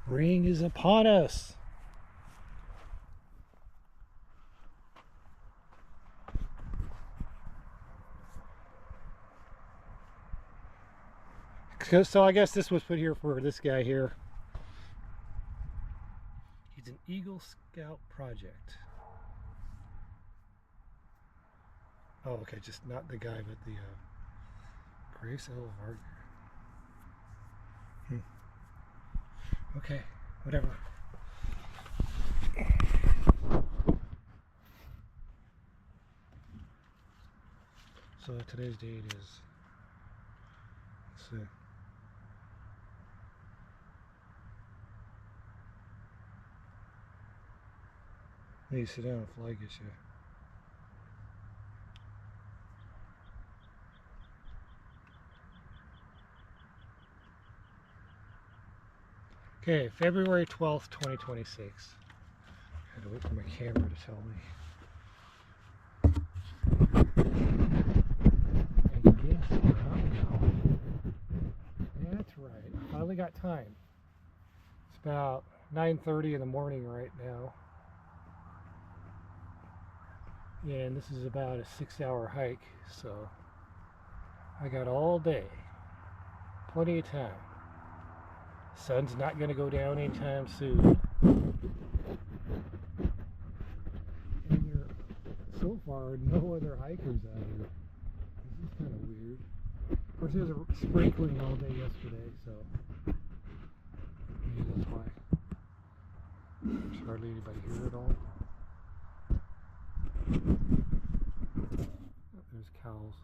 Spring is upon us. So I guess this was put here for this guy here. He's an Eagle Scout project. Oh, okay, just not the guy, but the Grace L. Varga. Okay, whatever. So today's date is, let's see. Hey, sit down, a fly gets you. Okay, February 12th, 2026. I had to wait for my camera to tell me. And guess where I'm going? That's right, I finally got time. It's about 9:30 in the morning right now. And this is about a 6-hour hike, so I got all day. Plenty of time. Sun's not going to go down anytime soon. And there, so far, no other hikers out here. This is kind of weird. Of course, there was a sprinkling all day yesterday, so maybe that's why. There's hardly anybody here at all. There's cows.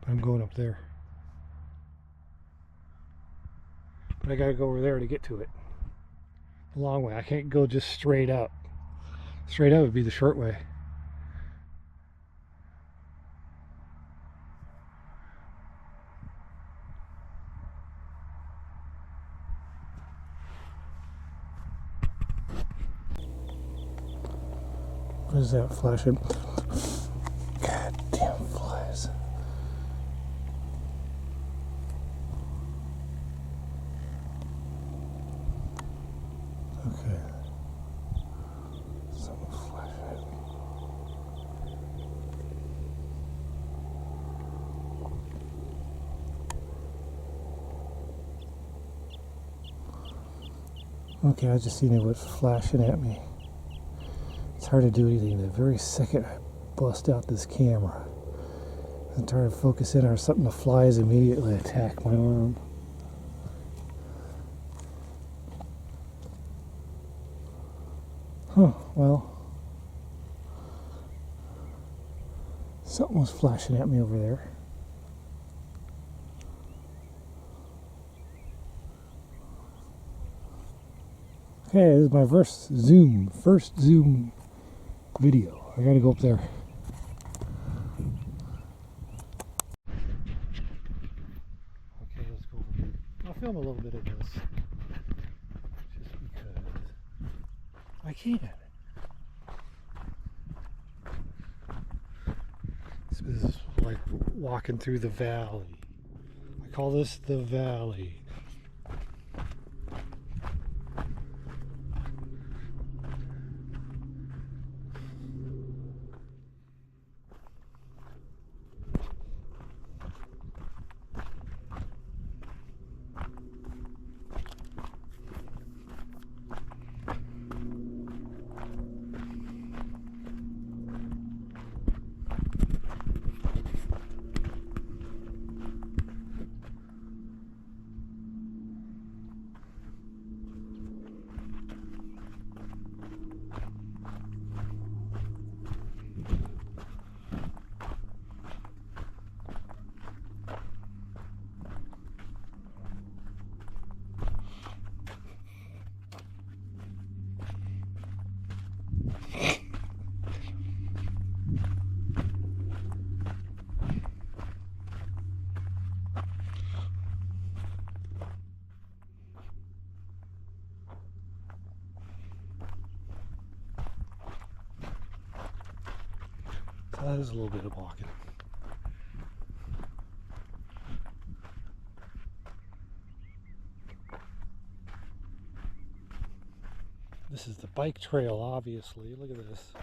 I'm going up there. But I gotta go over there to get to it. The long way. I can't go just straight up. Straight up would be the short way. What is that flashing? God damn flies. Okay. Something's flashing at me. Okay, I just seen it was flashing at me. It's hard to do anything. The very second I bust out this camera and try to focus in on something, the flies immediately attack my arm. Huh, well, something was flashing at me over there. Okay, this is my first zoom video. I gotta go up there. Okay, let's go over here. I'll film a little bit of this. Just because I can. This is like walking through the valley. I call this the valley. That is a little bit of walking. This is the bike trail, obviously. Look at this.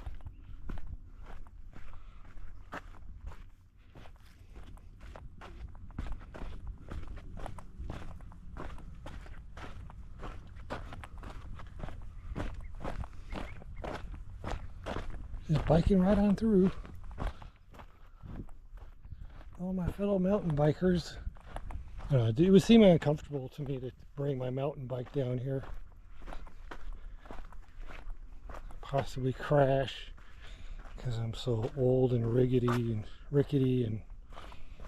Just biking right on through. All my fellow mountain bikers. It would seem uncomfortable to me to bring my mountain bike down here. Possibly crash because I'm so old and rickety and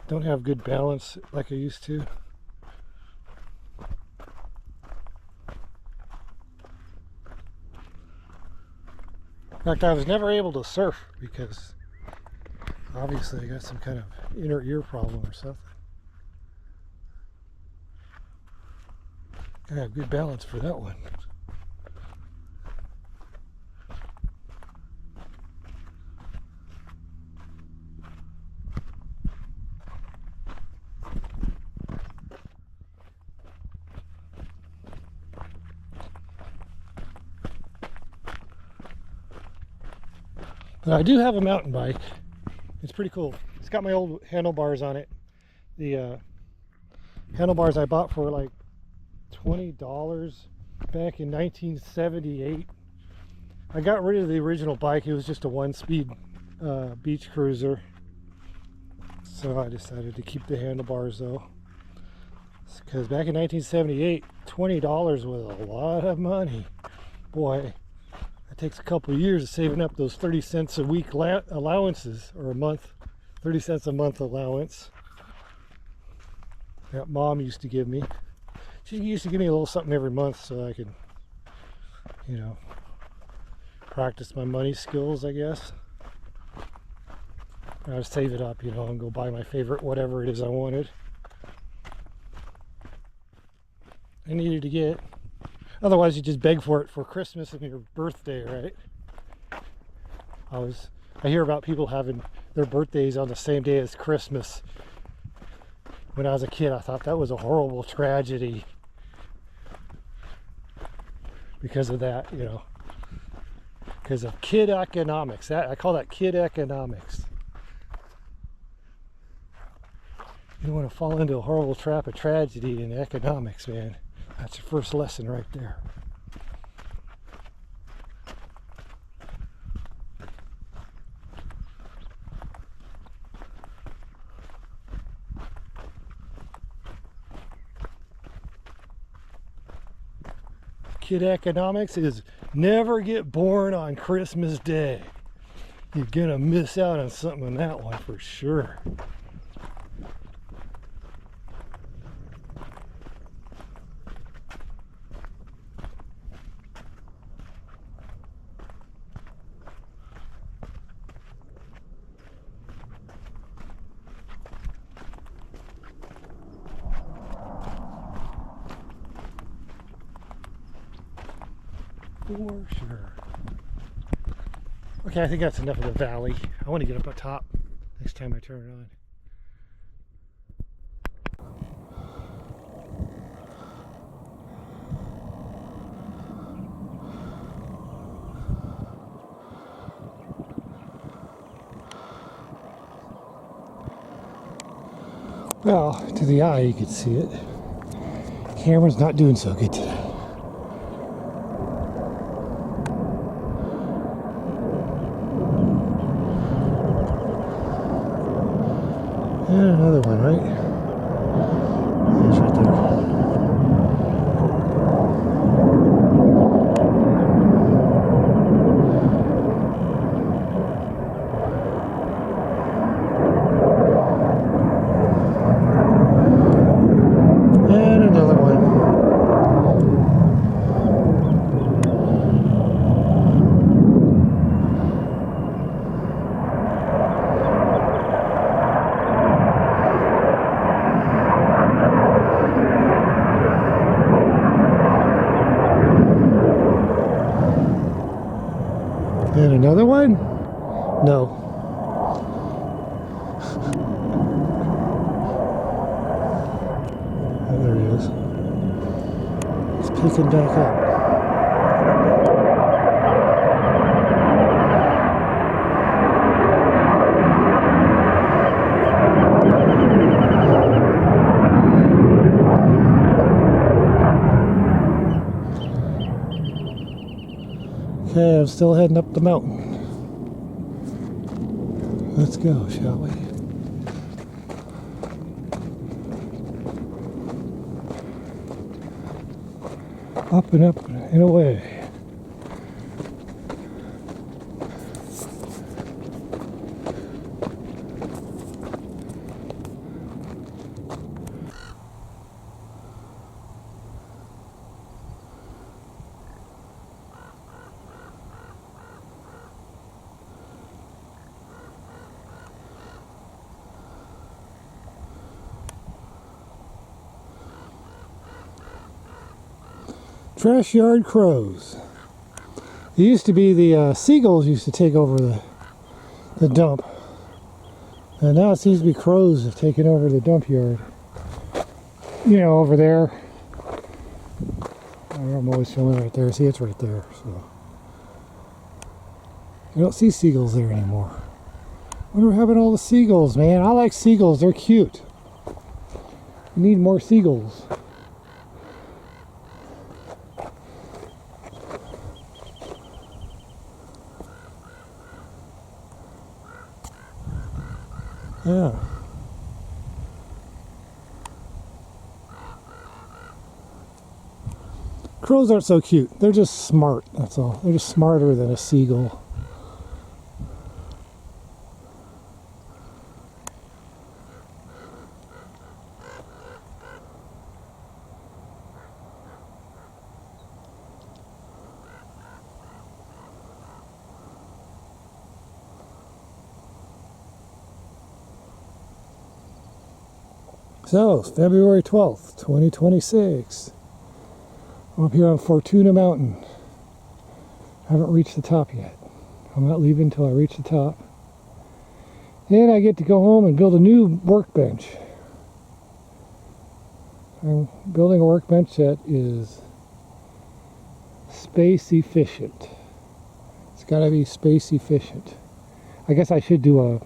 don't have good balance like I used to. In fact, I was never able to surf because obviously I got some kind of inner ear problem or something. Gotta have good balance for that one. But I do have a mountain bike. It's pretty cool. It's got my old handlebars on it. The handlebars I bought for like $20 back in 1978. I got rid of the original bike. It was just a one-speed beach cruiser. So I decided to keep the handlebars though. Because back in 1978, $20 was a lot of money. Boy. It takes a couple of years of saving up those 30 cents a week allowances, or a month, 30 cents a month allowance that Mom used to give me. She used to give me a little something every month so I could, you know, practice my money skills, I guess. I would save it up, you know, and go buy my favorite whatever it is I wanted. I needed to get. Otherwise, you just beg for it for Christmas and your birthday, right? I hear about people having their birthdays on the same day as Christmas. When I was a kid, I thought that was a horrible tragedy because of that, you know, because of kid economics. I call that kid economics. You don't want to fall into a horrible trap of tragedy in economics, man. That's your first lesson right there. Kid economics is never get born on Christmas Day. You're gonna miss out on something on that one for sure. For sure. Okay, I think that's enough of the valley. I want to get up top next time I turn it on. Well, to the eye you could see it. Camera's not doing so good today. And another one, right? It's right there. And another one. And another one? No. taken back up. Okay, I'm still heading up the mountain. Let's go, shall we? Up and up and away. Trash yard crows. It used to be the seagulls used to take over the dump. And now it seems to be crows have taken over the dump yard. You know, over there. I'm always filming right there. See, it's right there. So you don't see seagulls there anymore. What are happening to all the seagulls, man? I like seagulls. They're cute. We need more seagulls. Yeah. Crows aren't so cute. They're just smart, that's all. They're just smarter than a seagull. So, February 12th, 2026. I'm up here on Fortuna Mountain. I haven't reached the top yet. I'm not leaving until I reach the top. Then I get to go home and build a new workbench. I'm building a workbench that is space efficient. It's got to be space efficient. I guess I should do a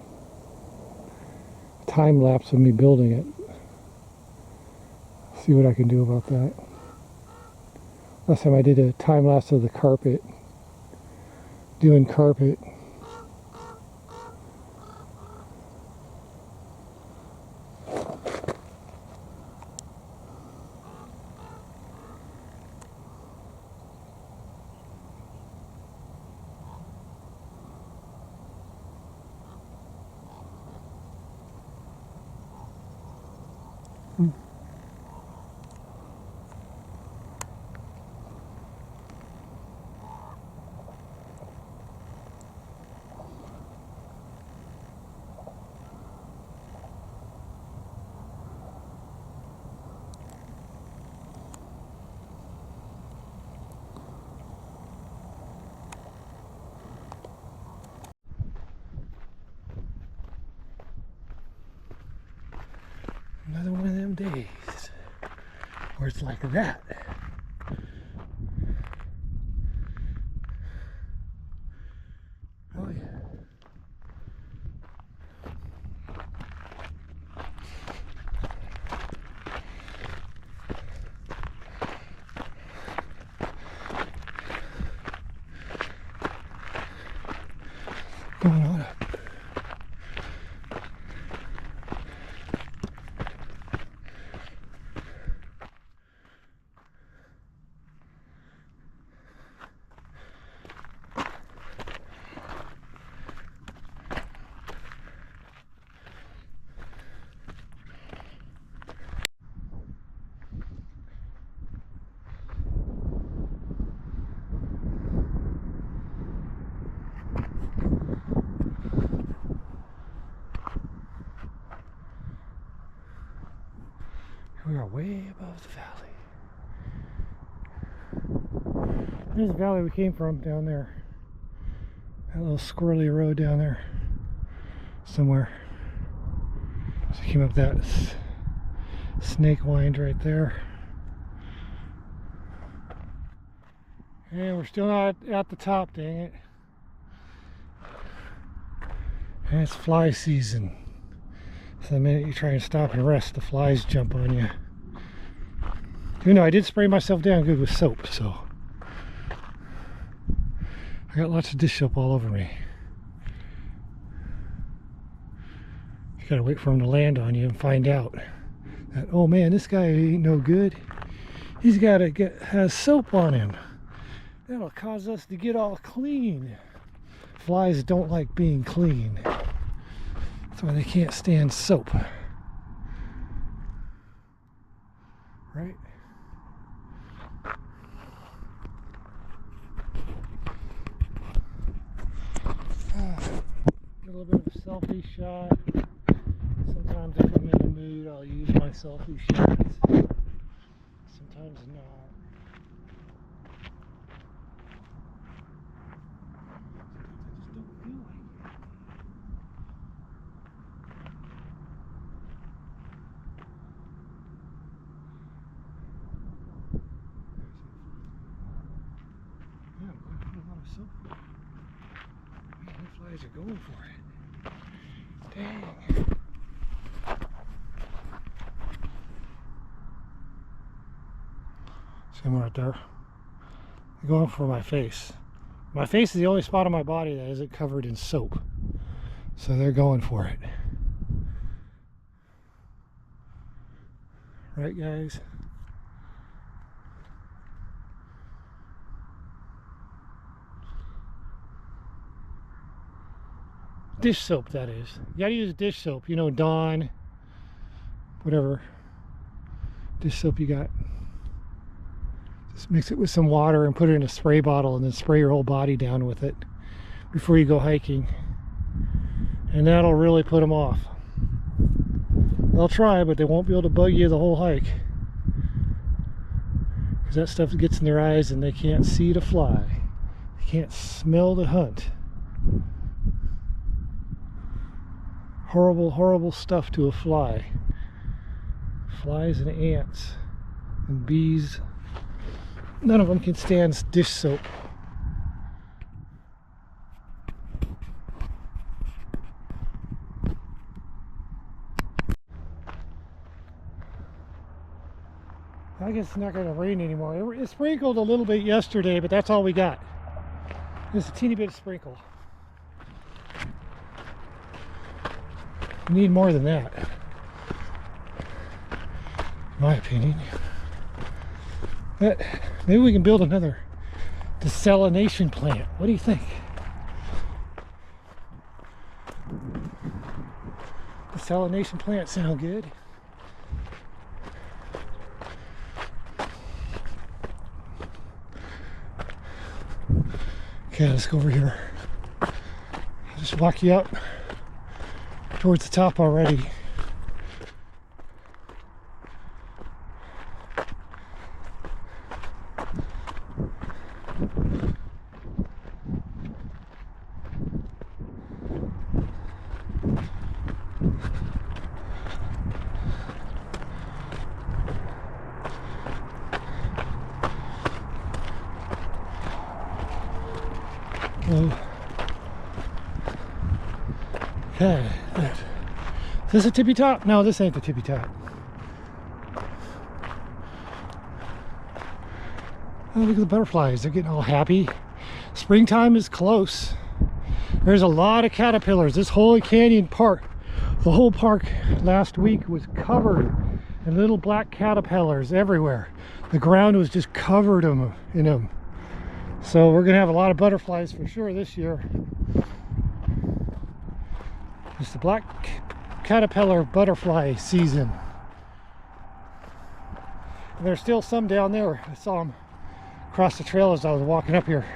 time lapse of me building it. See what I can do about that. Last time I did a time lapse of the carpet, doing carpet. Another one of them days where it's like that. Oh yeah. Going on up. We are way above the valley. There's the valley we came from down there. That little squirrely road down there somewhere. So we came up that snake wind right there. And we're still not at the top, dang it. And it's fly season. So the minute you try and stop and rest, the flies jump on you. You know, I did spray myself down good with soap, so I got lots of dish soap all over me. You gotta wait for them to land on you and find out that, oh man, this guy ain't no good. He's has soap on him. That'll cause us to get all clean. Flies don't like being clean. That's why they can't stand soap. Right? A little bit of a selfie shot. Sometimes if I'm in the mood, I'll use my selfie shots. Sometimes not. Flies are going for it. Dang. See them right there? They're going for my face. My face is the only spot on my body that isn't covered in soap. So they're going for it. Right, guys? Dish soap, that is. You gotta use dish soap, you know, Dawn, whatever dish soap you got. Just mix it with some water and put it in a spray bottle and then spray your whole body down with it before you go hiking. And that'll really put them off. They'll try, but they won't be able to bug you the whole hike. Because that stuff gets in their eyes and they can't see to fly. They can't smell to hunt. Horrible, horrible stuff to a fly. Flies and ants and bees. None of them can stand dish soap. I guess it's not going to rain anymore. It sprinkled a little bit yesterday, but that's all we got. Just a teeny bit of sprinkle. We need more than that, in my opinion. But maybe we can build another desalination plant. What do you think? Desalination plant sound good? Okay, let's go over here. I'll just walk you up towards the top already. Okay, is this a tippy top? No, this ain't the tippy top. Oh, look at the butterflies. They're getting all happy. Springtime is close. There's a lot of caterpillars. This whole canyon park, the whole park last week was covered in little black caterpillars everywhere. The ground was just covered in them. So we're gonna have a lot of butterflies for sure this year. It's the black caterpillar butterfly season. And there's still some down there. I saw them across the trail as I was walking up here.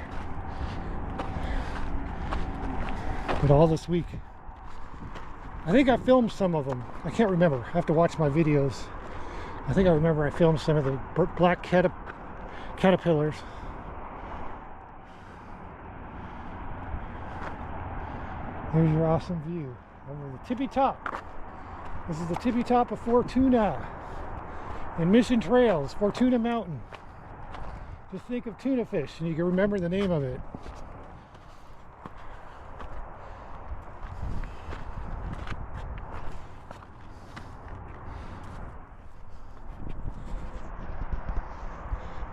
But all this week. I think I filmed some of them. I can't remember. I have to watch my videos. I think I remember I filmed some of the black caterpillars. Here's your awesome view over the tippy top. This is the tippy top of Fortuna and Mission Trails, Fortuna Mountain. Just think of tuna fish and you can remember the name of it.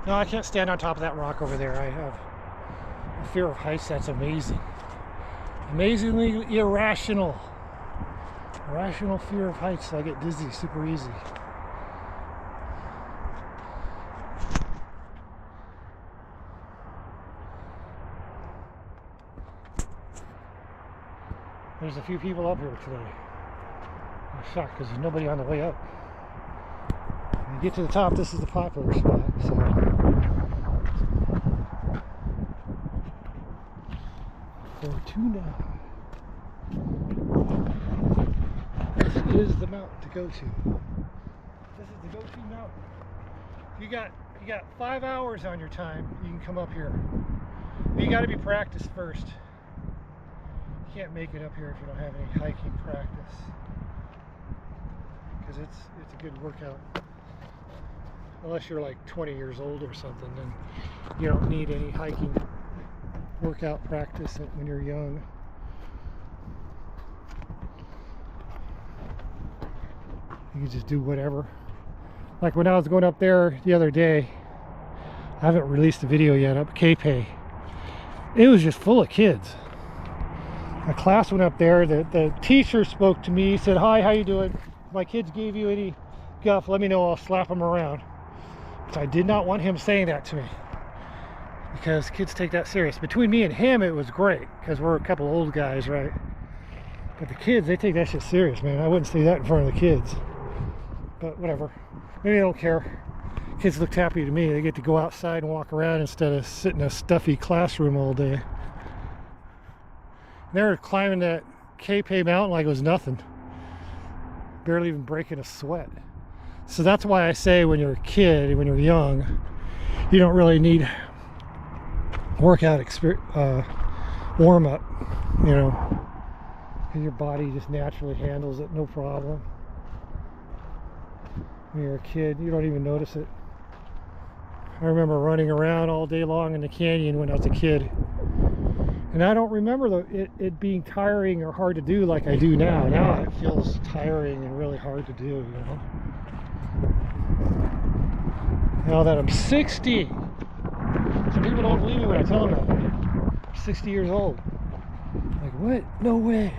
No, I can't stand on top of that rock over there. I have a fear of heights that's amazing. Amazingly irrational. Irrational fear of heights. I get dizzy super easy. There's a few people up here today. I'm shocked because there's nobody on the way up. When you get to the top, this is the popular spot. So. Fortuna. This is the mountain to go to. This is the go-to mountain. You got 5 hours on your time. You can come up here. But you got to be practiced first. You can't make it up here if you don't have any hiking practice, because it's a good workout. Unless you're like 20 years old or something, then you don't need any hiking workout practice when you're young. You can just do whatever. Like when I was going up there the other day, I haven't released the video yet, up Cape. It was just full of kids. A class went up there, the teacher spoke to me, said, "Hi, how you doing? If my kids gave you any guff, let me know, I'll slap them around." So I did not want him saying that to me, because kids take that serious. Between me and him, it was great, because we're a couple old guys, right? But the kids, they take that shit serious, man. I wouldn't say that in front of the kids. But whatever. Maybe they don't care. Kids looked happy to me. They get to go outside and walk around instead of sit in a stuffy classroom all day. They were climbing that Cape mountain like it was nothing. Barely even breaking a sweat. So that's why I say when you're a kid, when you're young, you don't really need workout warm-up, you know, because your body just naturally handles it, no problem. When you're a kid, you don't even notice it. I remember running around all day long in the canyon when I was a kid, and I don't remember it being tiring or hard to do like I do now. Now it feels tiring and really hard to do, you know. Now that I'm 60, some people don't believe me when I tell them that. I'm 60 years old. Like, what? No way.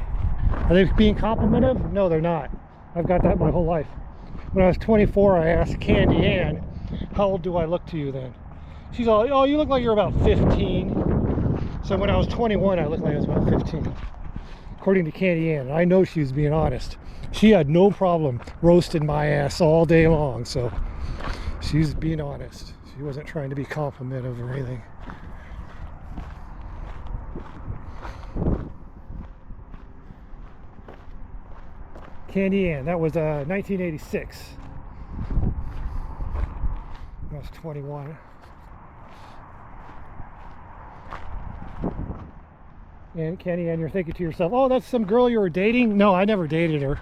Are they being complimentive? No, they're not. I've got that my whole life. When I was 24, I asked Candy Ann, "How old do I look to you then?" She's all, "Oh, you look like you're about 15. So when I was 21, I looked like I was about 15. According to Candy Ann. I know she was being honest. She had no problem roasting my ass all day long, so she was being honest. She wasn't trying to be complimentive or anything. Candy Ann, that was 1986. I was 21. And Candy Ann, you're thinking to yourself, "Oh, that's some girl you were dating?" No, I never dated her.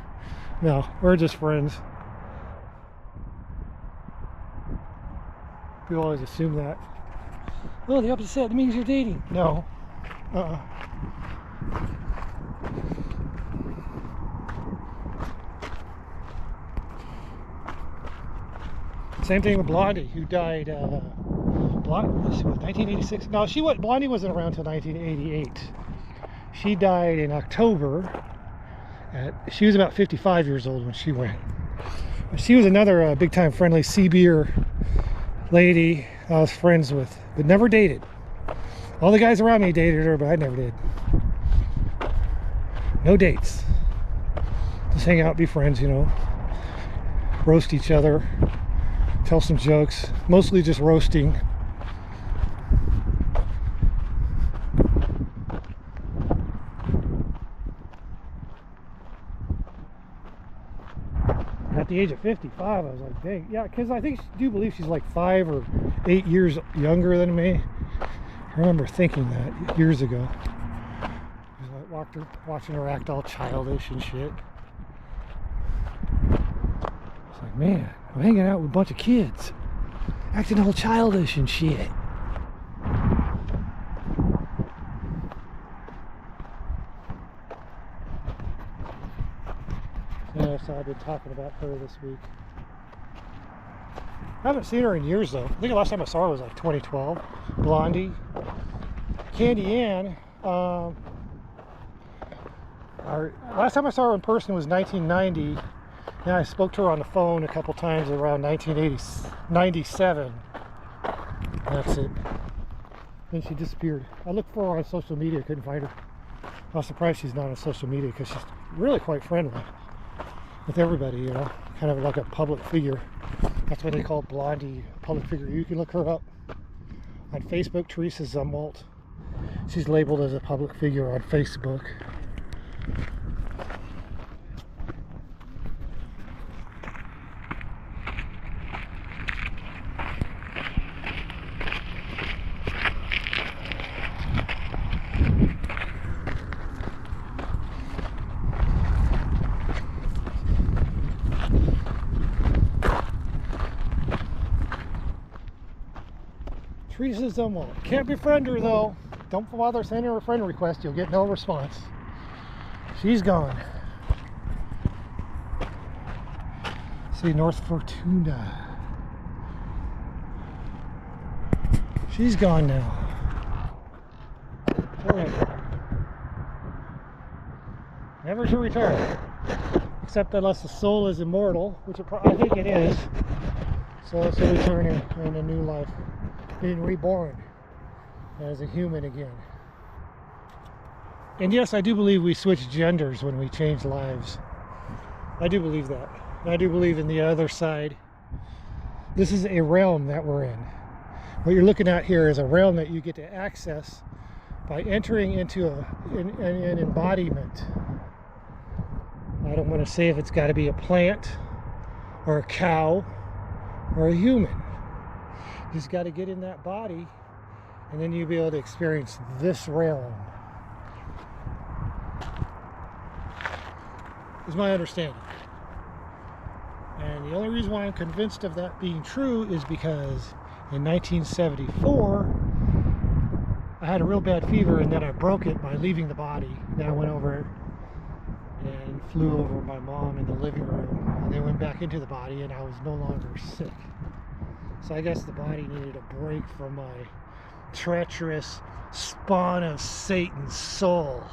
No, we're just friends. People always assume that. "Oh, the opposite set, that means you're dating." No. Same thing with Blondie, who died, was 1986? No, Blondie wasn't around until 1988. She died in October. She was about 55 years old when she went. She was another big-time friendly sea beer lady I was friends with, but never dated. All the guys around me dated her, but I never did. No dates. Just hang out, be friends, you know. Roast each other. Tell some jokes. Mostly just roasting. At the age of 55, I was like, dang. Yeah, because I do believe she's like 5 or 8 years younger than me. I remember thinking that years ago. I was like, watching her act all childish and shit. It's like, man, I'm hanging out with a bunch of kids acting all childish and shit. so I've been talking about her this week. I haven't seen her in years though. I think the last time I saw her was like 2012. Blondie. Candy Ann. Last time I saw her in person was 1990. And I spoke to her on the phone a couple times around 1997. That's it. Then she disappeared. I looked for her on social media, couldn't find her. I was surprised she's not on social media because she's really quite friendly with everybody, you know, kind of like a public figure. That's what they call Blondie, public figure. You can look her up on Facebook, Teresa Zumwalt. She's labeled as a public figure on Facebook. Teresa Zumwalt. Can't befriend her though. Don't bother sending her a friend request. You'll get no response. She's gone. See, North Fortuna. She's gone now. Forever. Never to return. Except unless the soul is immortal, which I think it is. So it's a return in a new life. Being reborn as a human again. And yes, I do believe we switch genders when we change lives. I do believe that. And I do believe in the other side. This is a realm that we're in. What you're looking at here is a realm that you get to access by entering into an embodiment. I don't want to say if it's got to be a plant or a cow or a human. You just got to get in that body, and then you'll be able to experience this realm. Is my understanding. And the only reason why I'm convinced of that being true is because in 1974, I had a real bad fever, and then I broke it by leaving the body. Then I went over and flew over my mom in the living room, and then went back into the body, and I was no longer sick. So I guess the body needed a break from my treacherous spawn of Satan's soul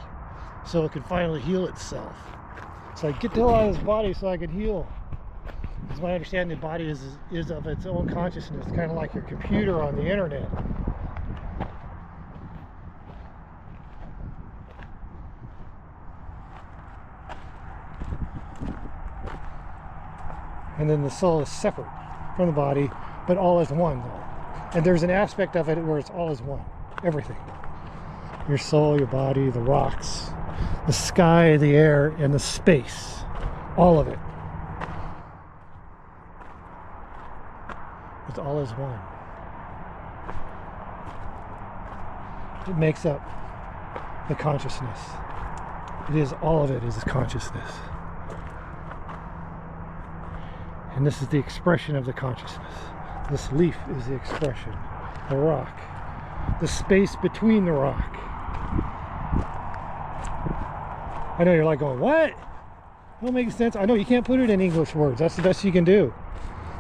so it could finally heal itself. So I get the hell out of this body so I can heal. Because my understanding, the body is of its own consciousness, kind of like your computer on the internet. And then the soul is separate from the body, but all as one though. And there's an aspect of it where it's all as one. Everything. Your soul, your body, the rocks, the sky, the air, and the space. All of it. It's all as one. It makes up the consciousness. It is, all of it is consciousness. And this is the expression of the consciousness. This leaf is the expression. The rock. The space between the rock. I know you're like going, what? That don't make sense. I know you can't put it in English words. That's the best you can do.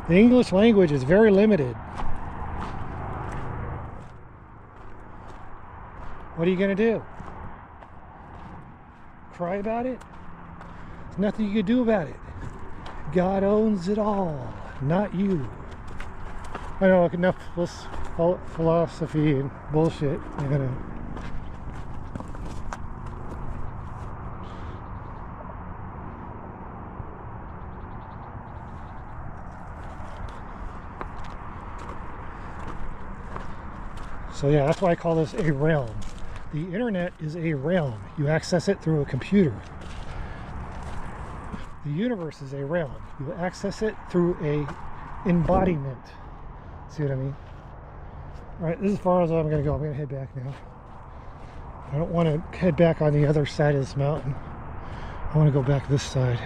The English language is very limited. What are you going to do? Cry about it? There's nothing you can do about it. God owns it all, not you. I know, enough philosophy and bullshit. You're gonna. So yeah, that's why I call this a realm. The internet is a realm. You access it through a computer. The universe is a realm. You access it through a embodiment. See what I mean? Alright, this is as far as I'm going to go. I'm going to head back now. I don't want to head back on the other side of this mountain. I want to go back this side.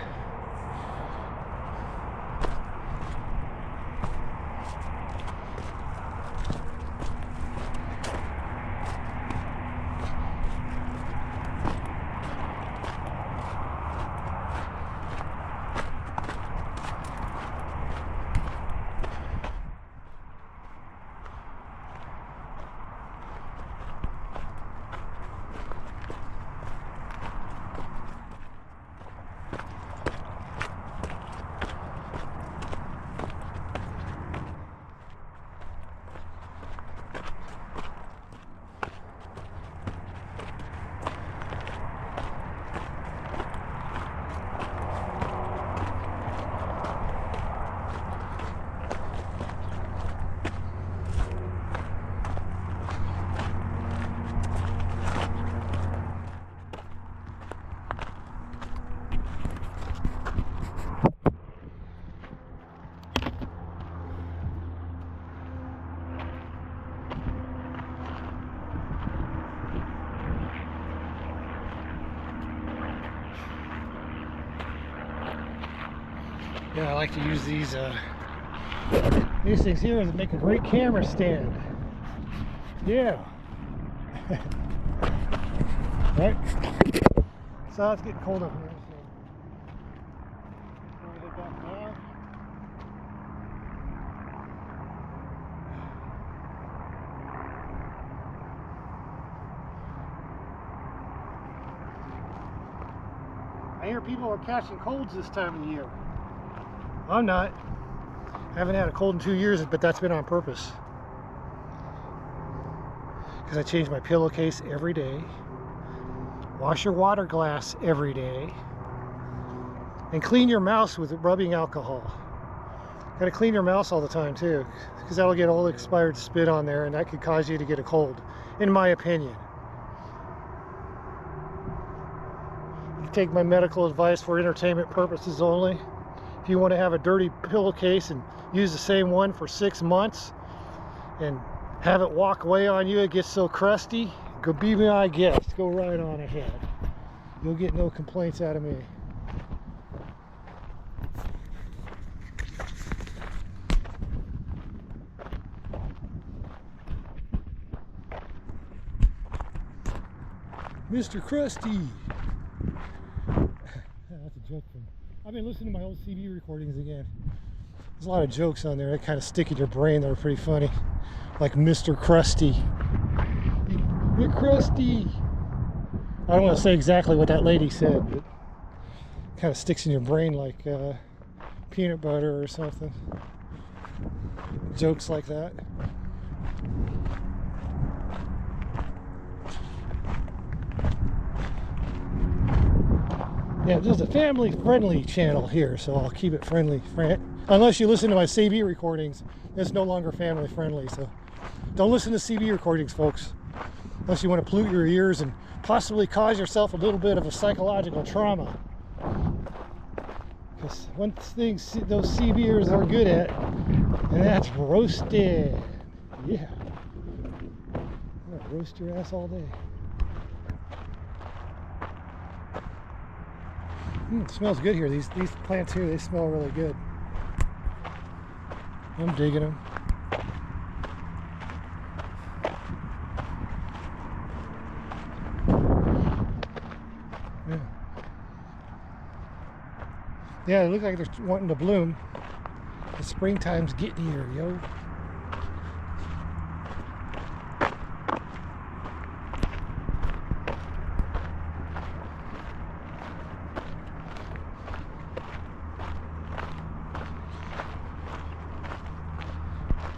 Yeah, I like to use these things here to make a great camera stand. Yeah. Right. So it's getting cold up here. So I'm gonna head back now. I hear people are catching colds this time of the year. I'm not. I haven't had a cold in 2 years, but that's been on purpose. Because I change my pillowcase every day. Wash your water glass every day. And clean your mouse with rubbing alcohol. Gotta clean your mouse all the time too, because that'll get all expired spit on there and that could cause you to get a cold, in my opinion. You take my medical advice for entertainment purposes only. If you want to have a dirty pillowcase and use the same one for 6 months and have it walk away on you, it gets so crusty, go be my guest, go right on ahead. You'll get no complaints out of me. Mr. Krusty. That's a joke from... I've been listening to my old CD recordings again. There's a lot of jokes on there that kind of stick in your brain that are pretty funny. Like Mr. Krusty. You're crusty. I don't want to say exactly what that lady said, but it kind of sticks in your brain like peanut butter or something. Jokes like that. Yeah, this is a family-friendly channel here, so I'll keep it friendly. Unless you listen to my CB recordings, it's no longer family-friendly, so don't listen to CB recordings, folks. Unless you want to pollute your ears and possibly cause yourself a little bit of a psychological trauma. Because one thing those CBers are good at, and that's roasted. Yeah. I'm gonna roast your ass all day. It smells good here. These plants here, they smell really good. I'm digging them. Yeah, they look like they're wanting to bloom. The springtime's getting here, yo.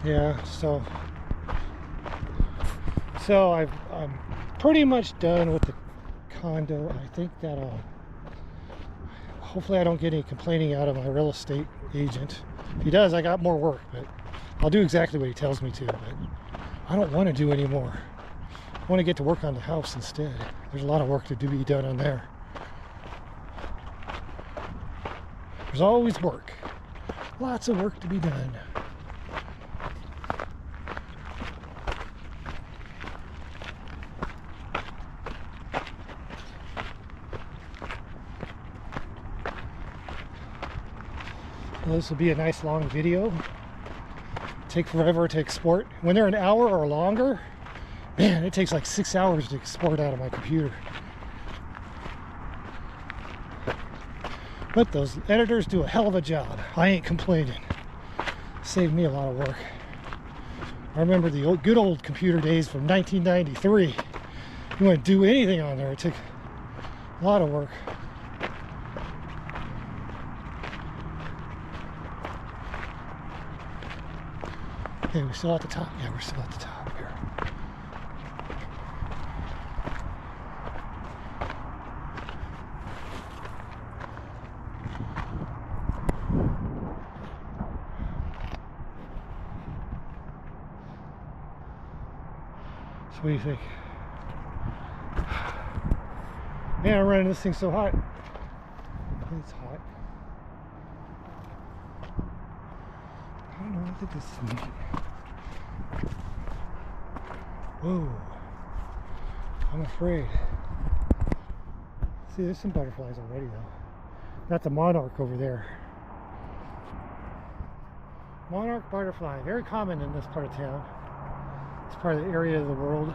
Yeah, so I'm pretty much done with the condo. I think that hopefully I don't get any complaining out of my real estate agent. If he does, I got more work, but I'll do exactly what he tells me to. But I don't want to do any more. I want to get to work on the house instead. There's a lot of work to be done on there. There's always work. Lots of work to be done. Well, this will be a nice long video. Take forever to export. When they're an hour or longer, man, it takes like 6 hours to export out of my computer. But those editors do a hell of a job. I ain't complaining. Saved me a lot of work. I remember the good old computer days from 1993. You want to do anything on there, it took a lot of work. Okay, we're still at the top. Yeah, we're still at the top here. So what do you think? Man, I'm running this thing so hot. It's hot. I don't know, I think this is neat. Whoa. I'm afraid. See, there's some butterflies already though. Not the monarch over there. Monarch butterfly, very common in this part of town. It's part of the area of the world.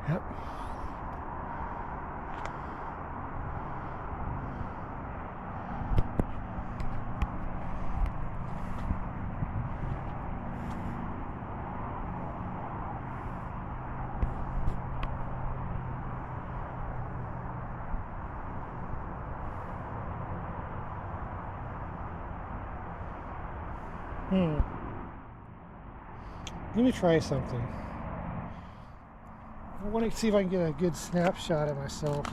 Yep. Let me try something. I want to see if I can get a good snapshot of myself.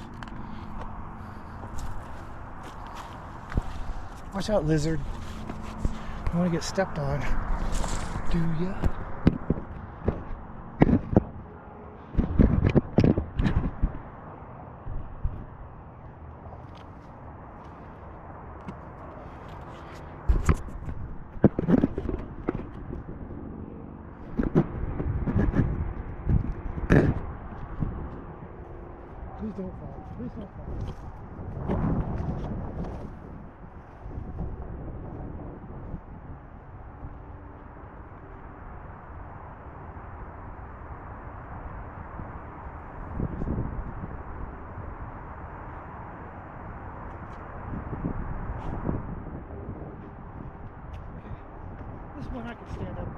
Watch out, lizard. I want to get stepped on. Do ya? Please don't fall. Please don't fall. This one I can stand up.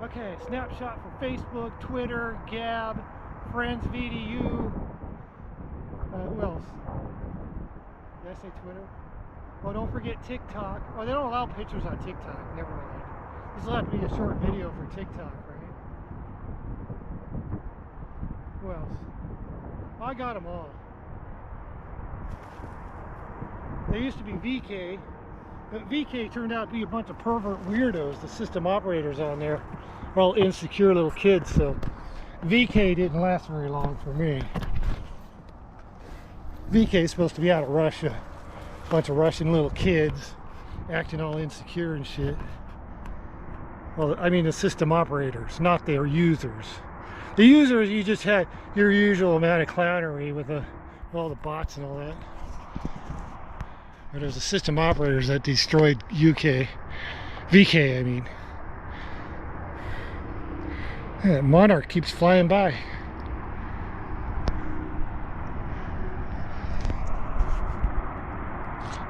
Okay, snapshot for Facebook, Twitter, Gab, Friends, VDU. Who else? Did I say Twitter? Oh, don't forget TikTok. Oh, they don't allow pictures on TikTok. Never mind. This will have to be a short video for TikTok, right? Who else? I got them all. There used to be VK, but VK turned out to be a bunch of pervert weirdos. The system operators on there are all insecure little kids, so VK didn't last very long for me. VK is supposed to be out of Russia. A bunch of Russian little kids acting all insecure and shit. Well, I mean the system operators, not their users. The users, you just had your usual amount of clownery with all the bots and all that. But there's the system operators that destroyed VK, I mean. Yeah, Monarch keeps flying by.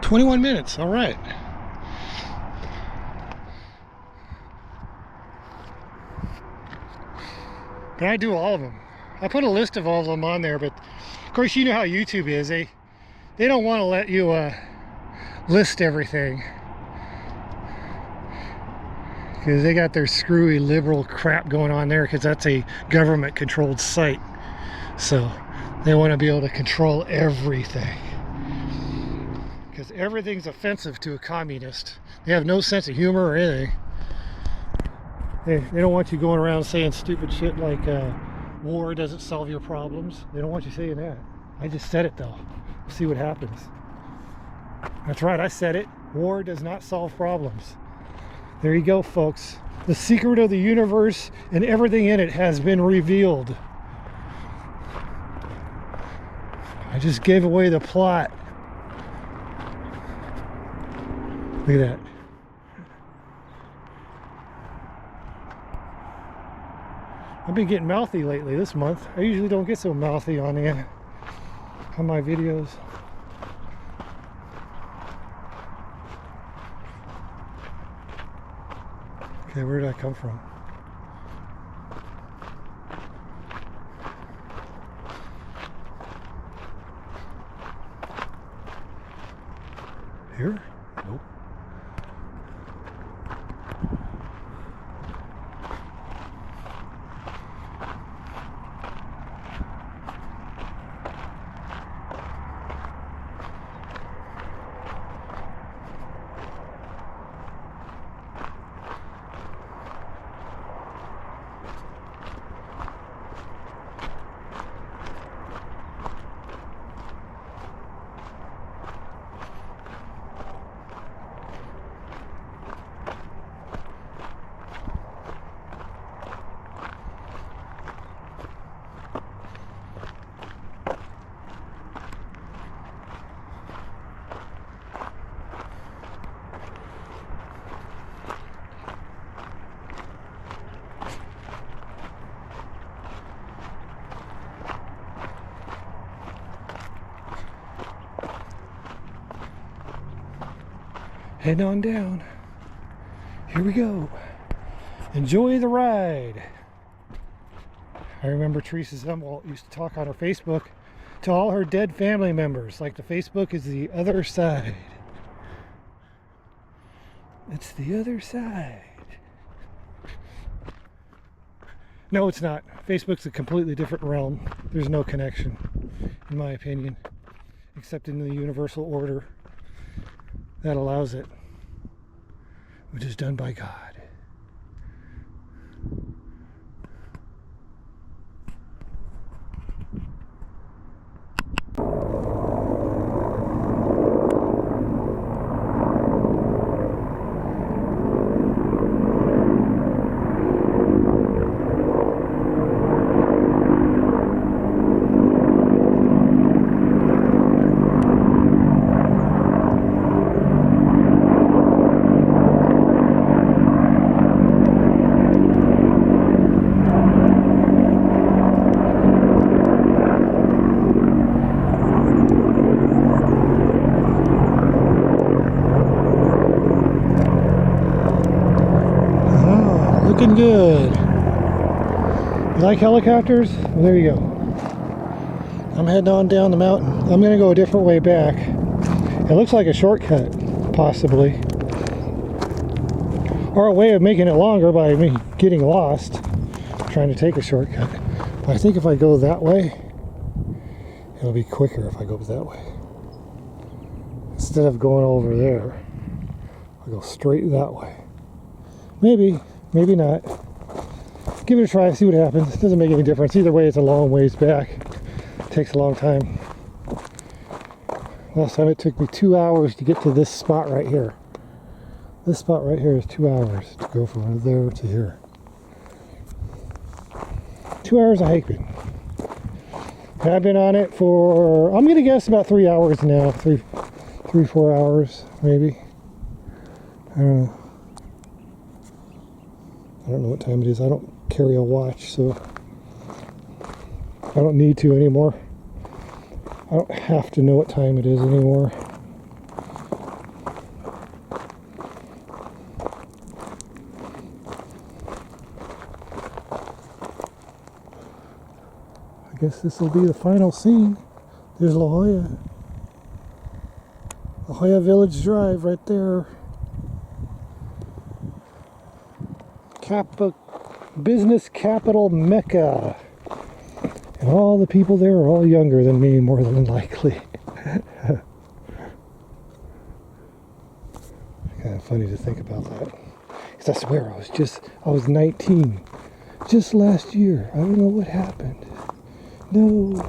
"21 minutes, all right. But I do all of them. I put a list of all of them on there, but of course you know how YouTube is. They don't want to let you list everything, because they got their screwy liberal crap going on there, because that's a government controlled site, so they want to be able to control everything, because everything's offensive to a communist. They have no sense of humor or anything. They don't want you going around saying stupid shit like war doesn't solve your problems. They don't want you saying that. I just said it though. We'll see what happens. That's right, I said it. War does not solve problems. There you go, folks. The secret of the universe and everything in it has been revealed. I just gave away the plot. Look at that. I've been getting mouthy lately this month. I usually don't get so mouthy on my videos. Okay, where did I come from? Here? Nope. Heading on down. Here we go. Enjoy the ride. I remember Teresa Zumwalt used to talk on her Facebook to all her dead family members, like the Facebook is the other side. It's the other side. No, it's not. Facebook's a completely different realm. There's no connection, in my opinion, except in the universal order that allows it, which is done by God. Looking good. You like helicopters? Well, there you go. I'm heading on down the mountain. I'm going to go a different way back. It looks like a shortcut, possibly. Or a way of making it longer by me getting lost, trying to take a shortcut. But I think if I go that way, it'll be quicker if I go that way. Instead of going over there, I'll go straight that way. Maybe. Maybe not. Give it a try, see what happens. It doesn't make any difference. Either way, it's a long ways back. It takes a long time. Last time it took me 2 hours to get to this spot right here. This spot right here is 2 hours to go from there to here. 2 hours of hiking. And I've been on it for, I'm going to guess about 3 hours now. 4 hours, maybe. I don't know. I don't know what time it is. I don't carry a watch, so I don't need to anymore. I don't have to know what time it is anymore. I guess this will be the final scene. There's La Jolla. La Jolla Village Drive right there. Business capital Mecca, and all the people there are all younger than me, more than likely. Kind of funny to think about that, because I swear I was 19 just last year. I don't know what happened. No.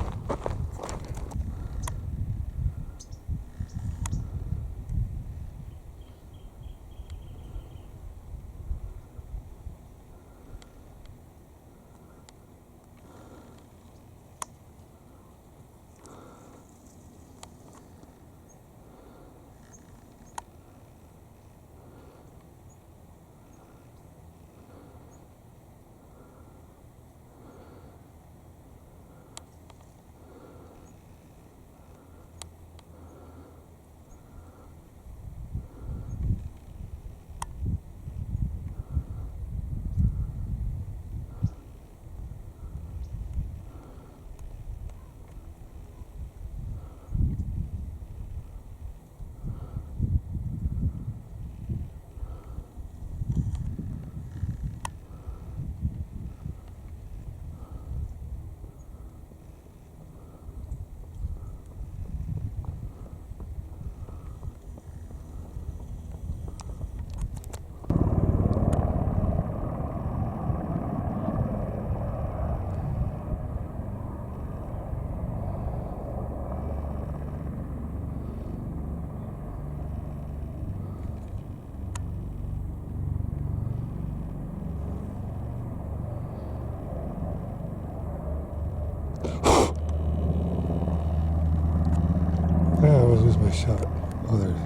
I always lose my shot. Oh, there it is.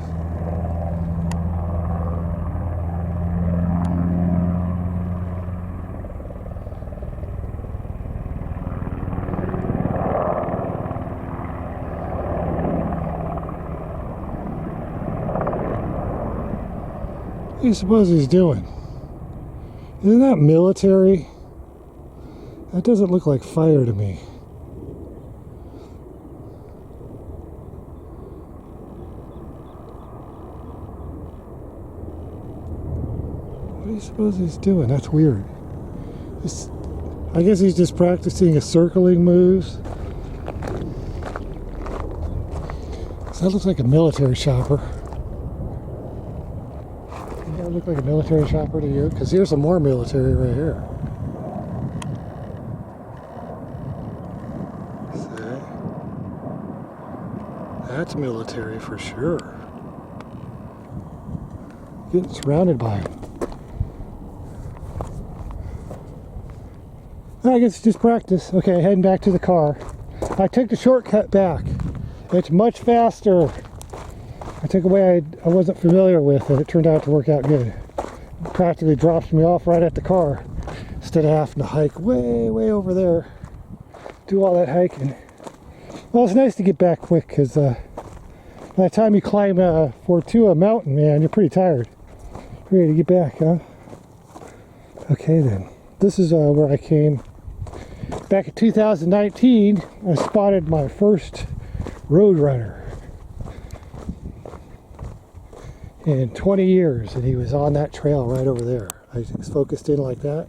do you suppose he's doing? Isn't that military? That doesn't look like fire to me. What do you suppose he's doing? That's weird. I guess he's just practicing his circling moves. So that looks like a military chopper. Does that look like a military chopper to you? Because here's some more military right here. See? That's military for sure. Getting surrounded by them. I guess it's just practice. Okay, heading back to the car. I took the shortcut back. It's much faster. I took a way I wasn't familiar with, and it turned out to work out good. It practically drops me off right at the car instead of having to hike way over there. Do all that hiking. Well, it's nice to get back quick because by the time you climb Fortua mountain, man, you're pretty tired. Ready to get back, huh? Okay then. This is where I came. Back in 2019, I spotted my first roadrunner in 20 years, and he was on that trail right over there. I just focused in like that,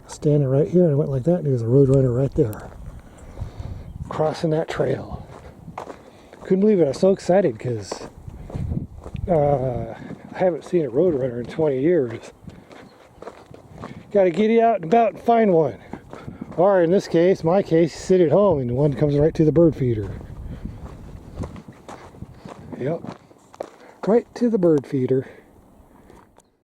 standing right here, and I went like that, and he was a roadrunner right there, crossing that trail. Couldn't believe it. I was so excited because I haven't seen a roadrunner in 20 years. Got to get out and about and find one. Or in this case, my case, sit at home and one comes right to the bird feeder. Yep. Right to the bird feeder.